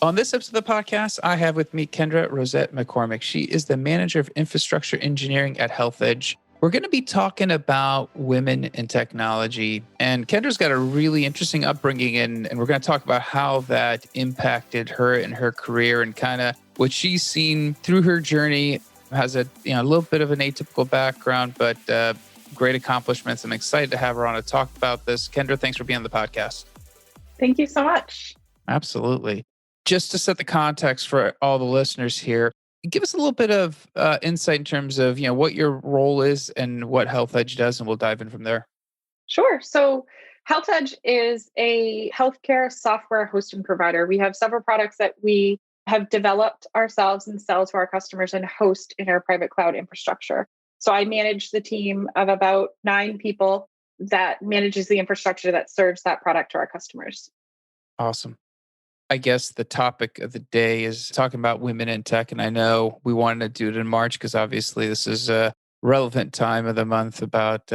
On this episode of the podcast, I have with me Kendra Rozett McCormick. She is the manager of infrastructure engineering at HealthEdge. We're going to be talking about women in technology. And Kendra's got a really interesting upbringing, and we're going to talk about how that impacted her and her career and kind of what she's seen through her journey. Has a little bit of an atypical background, but great accomplishments. I'm excited to have her on to talk about this. Kendra, thanks for being on the podcast. Thank you so much. Absolutely. Just to set the context for all the listeners here, give us a little bit of insight in terms of what your role is and what HealthEdge does, and we'll dive in from there. Sure. So HealthEdge is a healthcare software hosting provider. We have several products that we have developed ourselves and sell to our customers and host in our private cloud infrastructure. So I manage the team of about 9 people that manages the infrastructure that serves that product to our customers. Awesome. I guess the topic of the day is talking about women in tech. And I know we wanted to do it in March because obviously this is a relevant time of the month about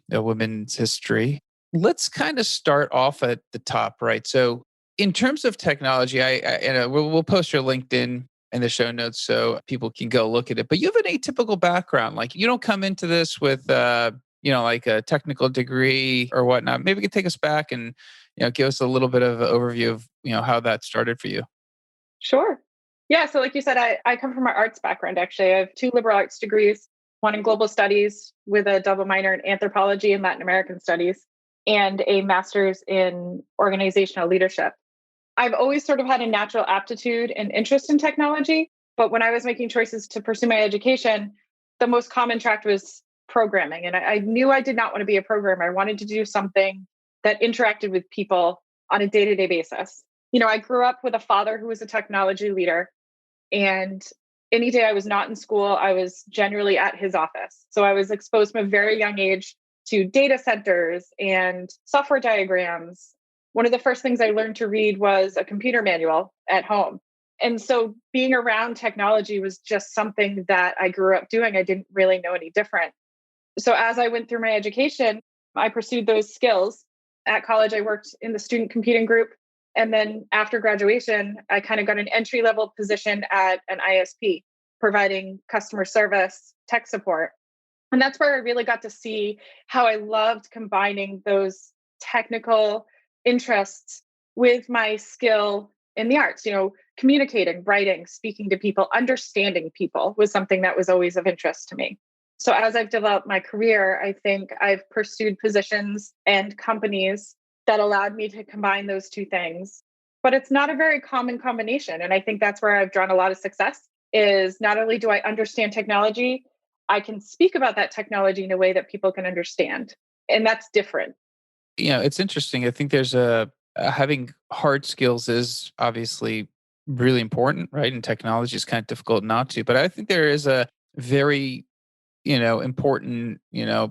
women's history. Let's kind of start off at the top, right? So in terms of technology, we'll post your LinkedIn in the show notes so people can go look at it. But you have an atypical background. Like you don't come into this with like a technical degree or whatnot. Maybe you could take us back and give us a little bit of an overview of how that started for you. Sure. Yeah. So like you said, I come from an arts background, actually. I have 2 liberal arts degrees, one in global studies with a double minor in anthropology and Latin American studies, and a master's in organizational leadership. I've always sort of had a natural aptitude and interest in technology, but when I was making choices to pursue my education, the most common track was programming. And I knew I did not want to be a programmer. I wanted to do something that interacted with people on a day-to-day basis. I grew up with a father who was a technology leader, and any day I was not in school, I was generally at his office. So I was exposed from a very young age to data centers and software diagrams. One of the first things I learned to read was a computer manual at home. And so being around technology was just something that I grew up doing. I didn't really know any different. So as I went through my education, I pursued those skills. At college, I worked in the student computing group. And then after graduation, I kind of got an entry-level position at an ISP, providing customer service, tech support. And that's where I really got to see how I loved combining those technical interests with my skill in the arts. Communicating, writing, speaking to people, understanding people was something that was always of interest to me. So as I've developed my career, I think I've pursued positions and companies that allowed me to combine those 2 things. But it's not a very common combination. And I think that's where I've drawn a lot of success is not only do I understand technology, I can speak about that technology in a way that people can understand. And that's different. It's interesting. I think there's having hard skills is obviously really important, right? And technology is kind of difficult not to. But I think there is a very important,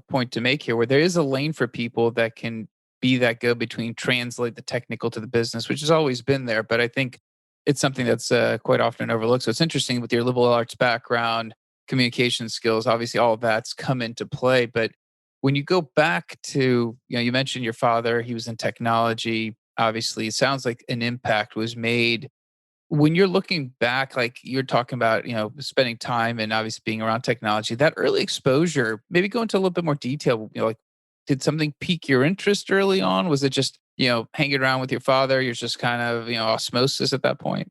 point to make here where there is a lane for people that can be that go between, translate the technical to the business, which has always been there. But I think it's something that's quite often overlooked. So it's interesting with your liberal arts background, communication skills, obviously all of that's come into play. But when you go back to, you mentioned your father, he was in technology. Obviously, it sounds like an impact was made. When you're looking back, like you're talking about, spending time and obviously being around technology, that early exposure, maybe go into a little bit more detail, like did something pique your interest early on? Was it just, hanging around with your father? You're just kind of, osmosis at that point?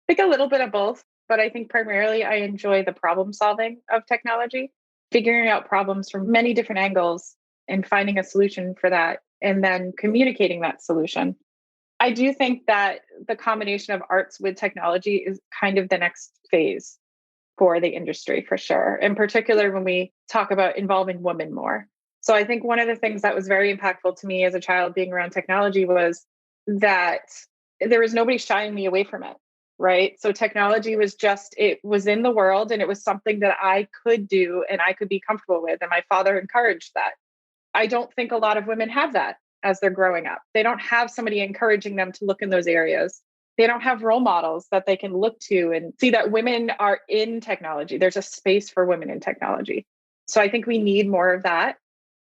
I think a little bit of both, but I think primarily I enjoy the problem solving of technology, figuring out problems from many different angles and finding a solution for that, and then communicating that solution. I do think that the combination of arts with technology is kind of the next phase for the industry, for sure. In particular, when we talk about involving women more. So I think one of the things that was very impactful to me as a child being around technology was that there was nobody shying me away from it, right? So technology was it was in the world, and it was something that I could do and I could be comfortable with. And my father encouraged that. I don't think a lot of women have that as they're growing up. They don't have somebody encouraging them to look in those areas. They don't have role models that they can look to and see that women are in technology. There's a space for women in technology. So I think we need more of that.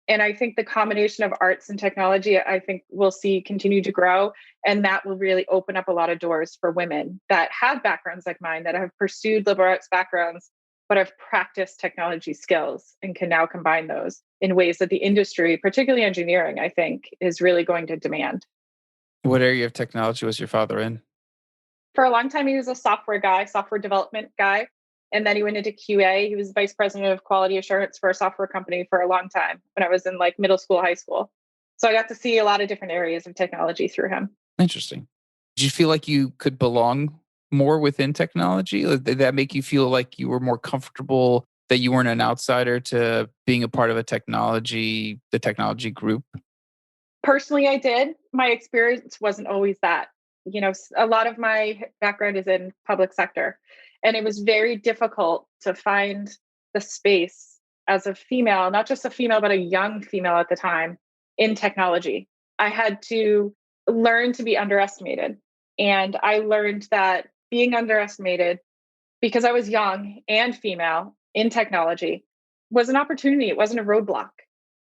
And I think the combination of arts and technology, I think we'll see continue to grow. And that will really open up a lot of doors for women that have backgrounds like mine, that have pursued liberal arts backgrounds, but have practiced technology skills and can now combine those in ways that the industry, particularly engineering, I think, is really going to demand. What area of technology was your father in? For a long time, he was a software guy, software development guy. And then he went into QA. He was vice president of quality assurance for a software company for a long time when I was in like middle school, high school. So I got to see a lot of different areas of technology through him. Interesting. Did you feel like you could belong more within technology? Like, did that make you feel like you were more comfortable, that you weren't an outsider to being a part of the technology group? Personally, I did. My experience wasn't always that. A lot of my background is in public sector, and it was very difficult to find the space as a female, not just a female, but a young female at the time in technology. I had to learn to be underestimated. And I learned that being underestimated because I was young and female in technology was an opportunity. It wasn't a roadblock.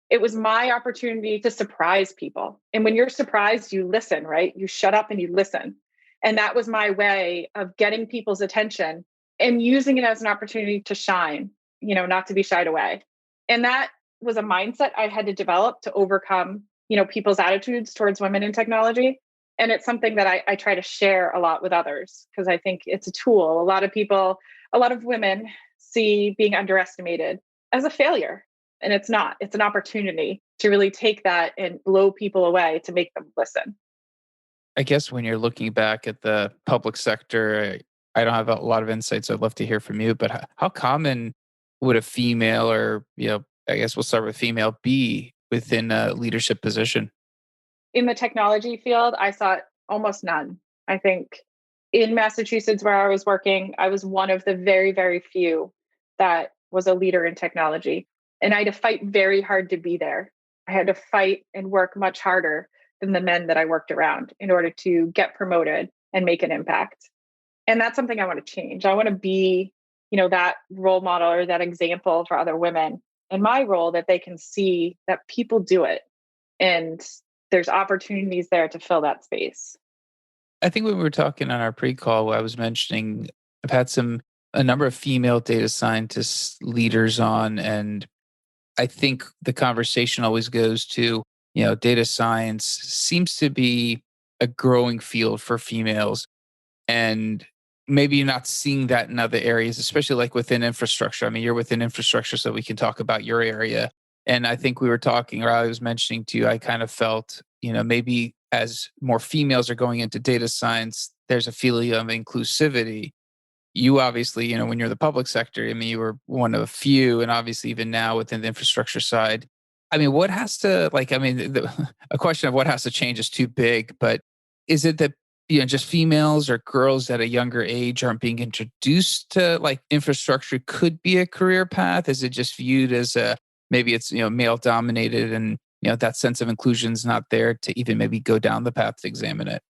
It was my opportunity to surprise people. And when you're surprised, you listen, right? You shut up and you listen. And that was my way of getting people's attention and using it as an opportunity to shine, not to be shied away. And that was a mindset I had to develop to overcome, people's attitudes towards women in technology. And it's something that I try to share a lot with others because I think it's a tool. A lot of women see being underestimated as a failure. And it's not, it's an opportunity to really take that and blow people away to make them listen. I guess when you're looking back at the public sector, I don't have a lot of insights. I'd love to hear from you, but how common would a female or, I guess we'll start with female, be within a leadership position? In the technology field, I saw almost none. I think in Massachusetts, where I was working, I was one of the very, very few that was a leader in technology. And I had to fight very hard to be there. I had to fight and work much harder than the men that I worked around in order to get promoted and make an impact. And that's something I want to change. I want to be, that role model or that example for other women in my role, that they can see that people do it and there's opportunities there to fill that space. I think when we were talking on our pre-call, I was mentioning I've had a number of female data scientists leaders on, and I think the conversation always goes to, data science seems to be a growing field for females. And maybe you're not seeing that in other areas, especially like within infrastructure. I mean, you're within infrastructure, so we can talk about your area. And I think we were talking, or I was mentioning to you, I kind of felt, maybe as more females are going into data science, there's a feeling of inclusivity. You obviously, when you're the public sector, I mean, you were one of a few, and obviously even now within the infrastructure side. I mean, what has to like? I mean, a question of what has to change is too big, but is it that just females or girls at a younger age aren't being introduced to like infrastructure could be a career path? Is it just viewed as a maybe it's male dominated and that sense of inclusion is not there to even maybe go down the path to examine it?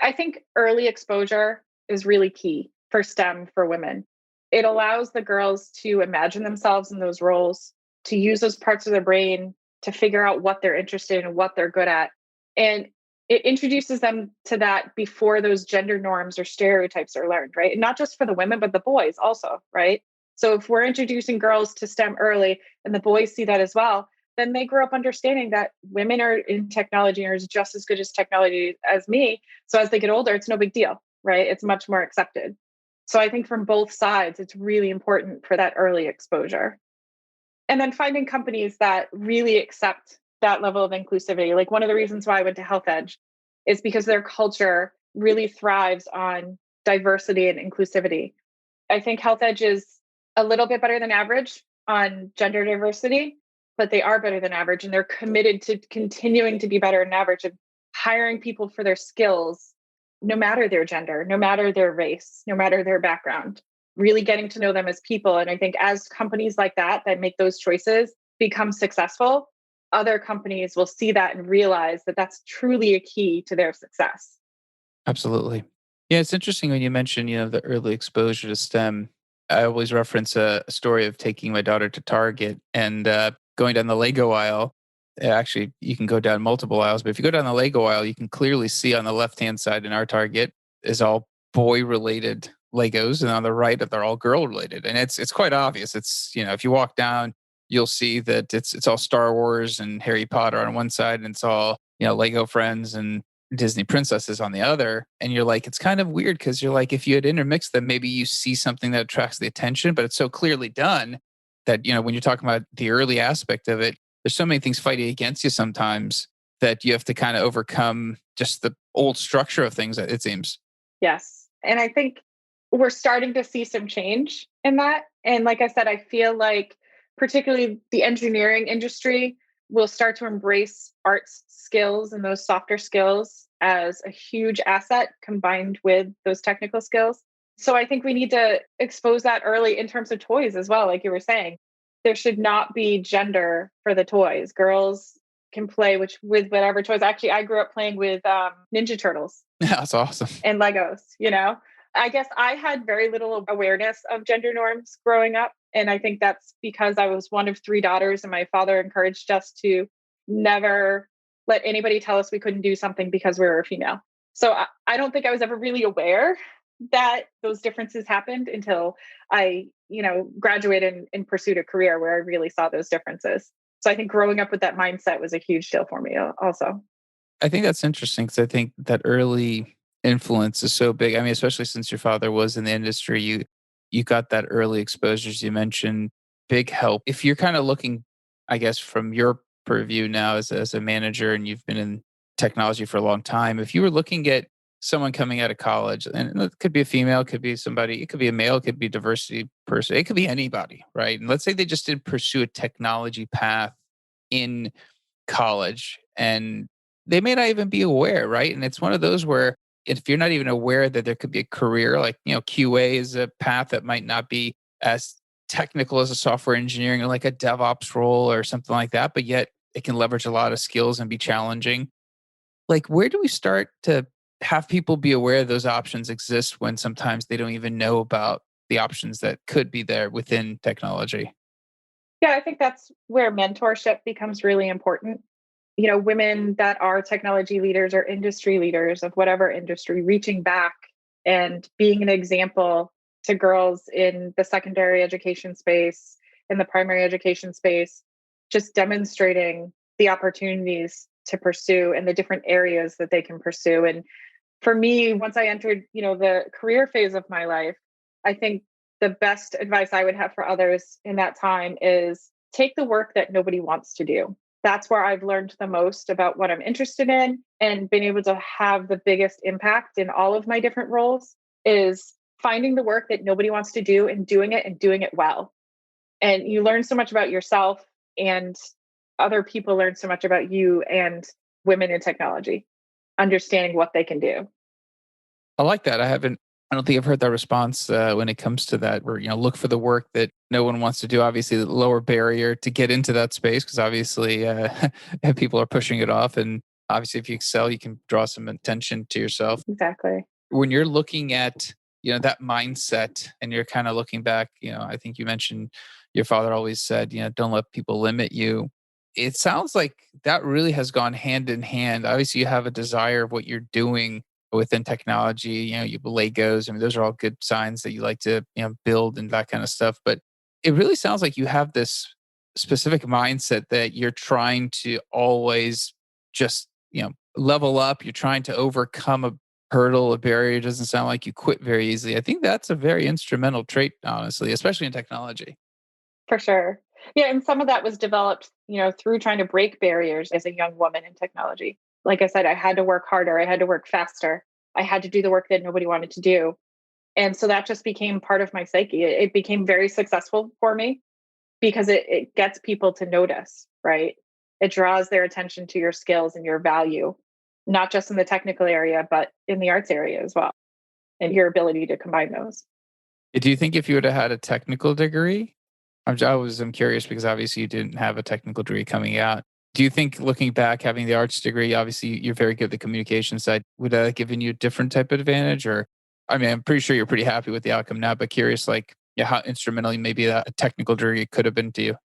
I think early exposure is really key for STEM for women. It allows the girls to imagine themselves in those roles, to use those parts of their brain to figure out what they're interested in and what they're good at. And it introduces them to that before those gender norms or stereotypes are learned, right? And not just for the women, but the boys also, right? So if we're introducing girls to STEM early and the boys see that as well, then they grow up understanding that women are in technology and are just as good as technology as me. So as they get older, it's no big deal, right? It's much more accepted. So I think from both sides, it's really important for that early exposure. And then finding companies that really accept that level of inclusivity. Like one of the reasons why I went to HealthEdge is because their culture really thrives on diversity and inclusivity. I think HealthEdge is a little bit better than average on gender diversity, but they are better than average and they're committed to continuing to be better than average and hiring people for their skills, no matter their gender, no matter their race, no matter their background, really getting to know them as people. And I think as companies like that make those choices become successful, other companies will see that and realize that that's truly a key to their success. Absolutely. Yeah, it's interesting when you mention, the early exposure to STEM. I always reference a story of taking my daughter to Target and going down the Lego aisle. Actually, you can go down multiple aisles, but if you go down the Lego aisle, you can clearly see on the left-hand side in our Target is all boy-related Legos, and on the right, they're all girl-related. And it's quite obvious. It's, if you walk down, you'll see that it's all Star Wars and Harry Potter on one side, and it's all, Lego friends and Disney princesses on the other. And you're like, it's kind of weird because you're like, if you had intermixed them, maybe you see something that attracts the attention, but it's so clearly done that, when you're talking about the early aspect of it, there's so many things fighting against you sometimes that you have to kind of overcome just the old structure of things, it seems. Yes. And I think we're starting to see some change in that. And like I said, I feel like particularly the engineering industry will start to embrace arts skills and those softer skills as a huge asset combined with those technical skills. So I think we need to expose that early in terms of toys as well. Like you were saying, there should not be gender for the toys. Girls can play with whatever toys. Actually, I grew up playing with Ninja Turtles Yeah, that's awesome. and Legos. I guess I had very little awareness of gender norms growing up. And I think that's because I was one of three daughters, and my father encouraged us to never let anybody tell us we couldn't do something because we were a female. So I don't think I was ever really aware that those differences happened until I, graduated and pursued a career where I really saw those differences. So I think growing up with that mindset was a huge deal for me also. I think that's interesting because I think that early influence is so big. I mean, especially since your father was in the industry, you got that early exposure, as you mentioned, big help. If you're kind of looking, I guess, from your purview now as a manager and you've been in technology for a long time, if you were looking at someone coming out of college, and it could be a female, it could be somebody, it could be a male, it could be a diversity person, it could be anybody, right? And let's say they just didn't pursue a technology path in college and they may not even be aware, right? And it's one of those where if you're not even aware that there could be a career like, QA is a path that might not be as technical as a software engineering or like a DevOps role or something like that, but yet it can leverage a lot of skills and be challenging. Like, where do we start to have people be aware those options exist when sometimes they don't even know about the options that could be there within technology? Yeah, I think that's where mentorship becomes really important. Women that are technology leaders or industry leaders of whatever industry, reaching back and being an example to girls in the secondary education space, in the primary education space, just demonstrating the opportunities to pursue and the different areas that they can pursue. And for me, once I entered, the career phase of my life, I think the best advice I would have for others in that time is take the work that nobody wants to do. That's where I've learned the most about what I'm interested in and been able to have the biggest impact in all of my different roles is finding the work that nobody wants to do and doing it well. And you learn so much about yourself, and other people learn so much about you and women in technology, understanding what they can do. I like that. I don't think I've heard that response when it comes to that, where, look for the work that no one wants to do. Obviously, the lower barrier to get into that space, because obviously people are pushing it off. And obviously, if you excel, you can draw some attention to yourself. Exactly. When you're looking at, that mindset and you're kind of looking back, I think you mentioned your father always said, don't let people limit you. It sounds like that really has gone hand in hand. Obviously, you have a desire of what you're doing within technology, you Legos. I mean, those are all good signs that you like to, build and that kind of stuff. But it really sounds like you have this specific mindset that you're trying to always just, level up. You're trying to overcome a hurdle, a barrier. It doesn't sound like you quit very easily. I think that's a very instrumental trait, honestly, especially in technology. For sure. Yeah, and some of that was developed, through trying to break barriers as a young woman in technology. Like I said, I had to work harder, I had to work faster, I had to do the work that nobody wanted to do. And so that just became part of my psyche. It became very successful for me because it gets people to notice, right? It draws their attention to your skills and your value, not just in the technical area, but in the arts area as well, and your ability to combine those. Do you think if you would have had a technical degree, I'm curious because obviously you didn't have a technical degree coming out. Do you think looking back, having the arts degree, obviously you're very good at the communication side, would that have given you a different type of advantage? Or, I mean, I'm pretty sure you're pretty happy with the outcome now, but curious, like, yeah, how instrumental maybe a technical degree could have been to you.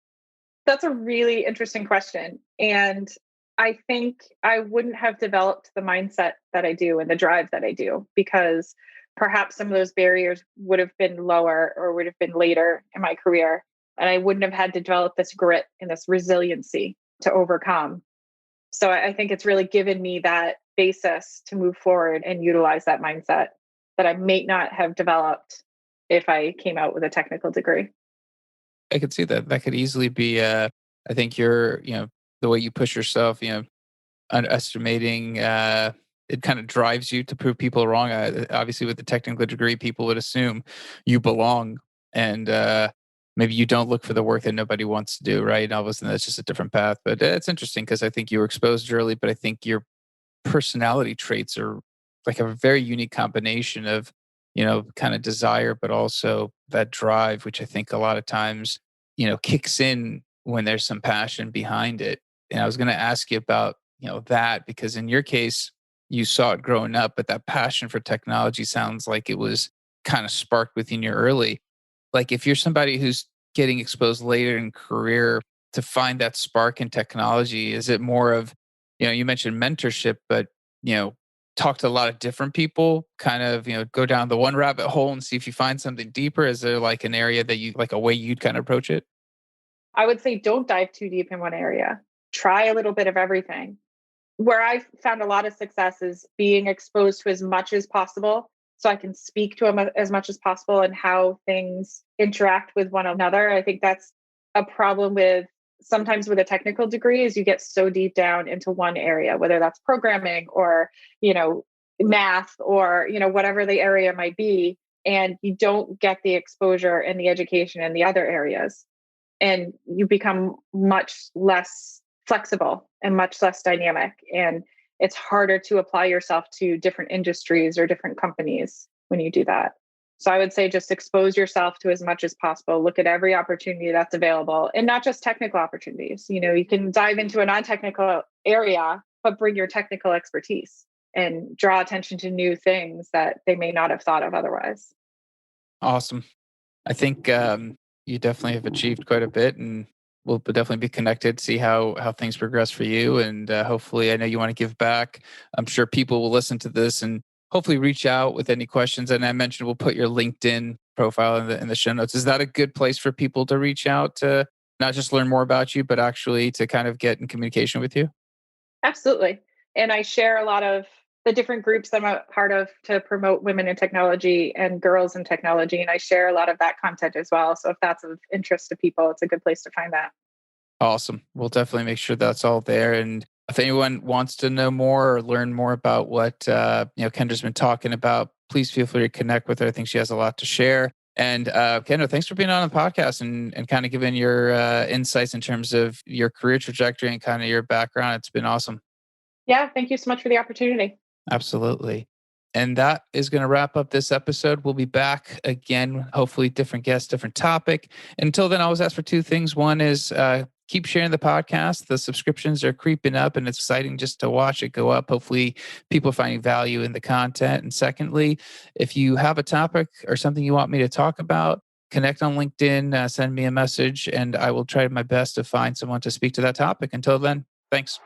That's a really interesting question. And I think I wouldn't have developed the mindset that I do and the drive that I do because perhaps some of those barriers would have been lower or would have been later in my career. And I wouldn't have had to develop this grit and this resiliency to overcome. So I think it's really given me that basis to move forward and utilize that mindset that I may not have developed if I came out with a technical degree. I could see that. That could easily be, I think the way you push yourself, underestimating, it kind of drives you to prove people wrong. Obviously, with the technical degree, people would assume you belong, and maybe you don't look for the work that nobody wants to do, right? Obviously, that's just a different path. But it's interesting because I think you were exposed early, but I think your personality traits are like a very unique combination of, kind of desire, but also that drive, which I think a lot of times, kicks in when there's some passion behind it. And I was going to ask you about, that because in your case, you saw it growing up, but that passion for technology sounds like it was kind of sparked within you early. Like if you're somebody who's getting exposed later in career to find that spark in technology, is it more of, you mentioned mentorship, but, you know, talk to a lot of different people, kind of, go down the one rabbit hole and see if you find something deeper? Is there like an area that you like a way you'd kind of approach it? I would say don't dive too deep in one area. Try a little bit of everything. Where I've found a lot of success is being exposed to as much as possible so I can speak to them as much as possible and how things interact with one another. I think that's a problem with sometimes with a technical degree is you get so deep down into one area, whether that's programming or, you know, math or, whatever the area might be, and you don't get the exposure and the education in the other areas. And you become much less flexible and much less dynamic. And it's harder to apply yourself to different industries or different companies when you do that. So I would say just expose yourself to as much as possible. Look at every opportunity that's available and not just technical opportunities. You can dive into a non-technical area, but bring your technical expertise and draw attention to new things that they may not have thought of otherwise. Awesome. I think you definitely have achieved quite a bit, and we'll definitely be connected. See how things progress for you, and hopefully, I know you want to give back. I'm sure people will listen to this and hopefully reach out with any questions. And I mentioned we'll put your LinkedIn profile in the show notes. Is that a good place for people to reach out to not just learn more about you, but actually to kind of get in communication with you? Absolutely. And I share a lot of the different groups I'm a part of to promote women in technology and girls in technology. And I share a lot of that content as well. So if that's of interest to people, it's a good place to find that. Awesome. We'll definitely make sure that's all there. And if anyone wants to know more or learn more about what Kendra's been talking about, please feel free to connect with her. I think she has a lot to share. And Kendra, thanks for being on the podcast and kind of giving your insights in terms of your career trajectory and kind of your background. It's been awesome. Yeah. Thank you so much for the opportunity. Absolutely. And that is going to wrap up this episode. We'll be back again, hopefully, different guest, different topic. Until then, I always ask for two things. One is keep sharing the podcast. The subscriptions are creeping up, and it's exciting just to watch it go up. Hopefully, people are finding value in the content. And secondly, if you have a topic or something you want me to talk about, connect on LinkedIn, send me a message, and I will try my best to find someone to speak to that topic. Until then, thanks.